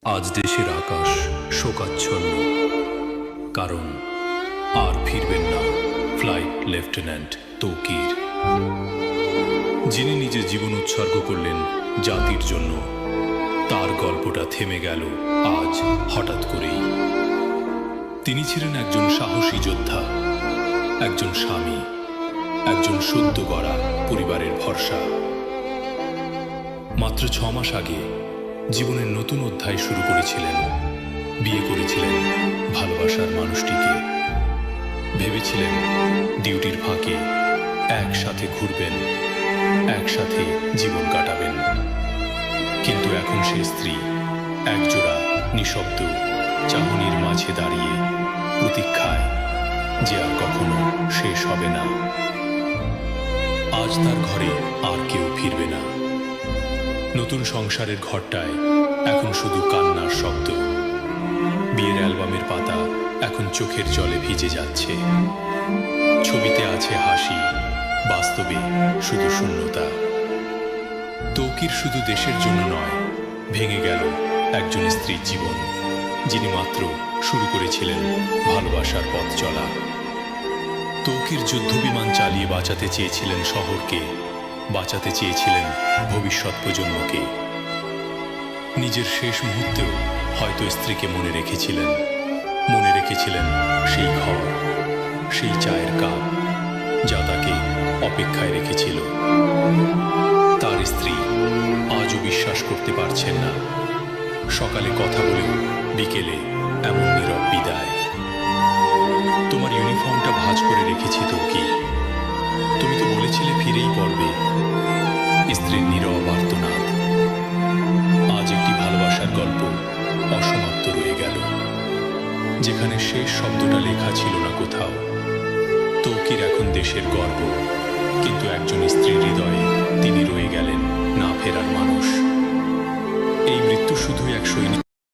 আজ দেশের আকাশ শোকাচ্ছন্ন, কারণ আর ফিরবেন না ফ্লাইট লেফটেন্যান্ট তৌকির, যিনি নিজের জীবন উৎসর্গ করলেন জাতির জন্য। তার গল্পটা থেমে গেল আজ হঠাৎ করেই। তিনি ছিলেন একজন সাহসী যোদ্ধা, একজন স্বামী, একজন সদ্য গড়া পরিবারের ভরসা। মাত্র 6 মাস আগে জীবনের নতুন অধ্যায় শুরু করেছিলেন। বিয়ে করেছিলেন ভালোবাসার মানুষটিকে। ভেবেছিলেন ডিউটির ফাঁকে একসাথে ঘুরবেন, একসাথে জীবন কাটাবেন। কিন্তু এখন সে স্ত্রী একজোড়া নিঃশব্দ চাহনির মাঝে দাঁড়িয়ে প্রতীক্ষায়, যে আর কখনো শেষ হবে না। আজ তার ঘরে আর কেউ ফিরবে না। নতুন সংসারের ঘরটায় এখন শুধু কান্নার শব্দ। বিয়ের অ্যালবামের পাতা এখন চোখের জলে ভিজে যাচ্ছে। ছবিতে আছে হাসি, বাস্তবে শুধু শূন্যতা। তৌকির শুধু দেশের জন্য নয়, ভেঙে গেল একজন স্ত্রীর জীবন, যিনি মাত্র শুরু করেছিলেন ভালোবাসার পথ চলা। তৌকির যুদ্ধবিমান চালিয়ে বাঁচাতে চেয়েছিলেন শহরকে, বাঁচাতে চেয়েছিলেন ভবিষ্যৎ প্রজন্মকে। নিজের শেষ মুহূর্তেও হয়তো স্ত্রীকে মনে রেখেছিলেন সেই ঘর, সেই চায়ের কাপ, যা তাকে অপেক্ষায় রেখেছিল। তার স্ত্রী আজও বিশ্বাস করতে পারছেন না। সকালে কথা বলেও বিকেলে এমন নীরব বিদায়। তোমার ইউনিফর্মটা ভাঁজ করে রেখেছি তৌকির, তুমি তো বলেছিলে ফিরেই পড়বে। স্ত্রীর নীরব আর্তনাদ। আজ একটি ভালোবাসার গল্প অসমাপ্ত রয়ে গেল, যেখানে শেষ শব্দটা লেখা ছিল না কোথাও। তৌকির এখন দেশের গর্ব, কিন্তু একজন স্ত্রীর হৃদয়ে তিনি রয়ে গেলেন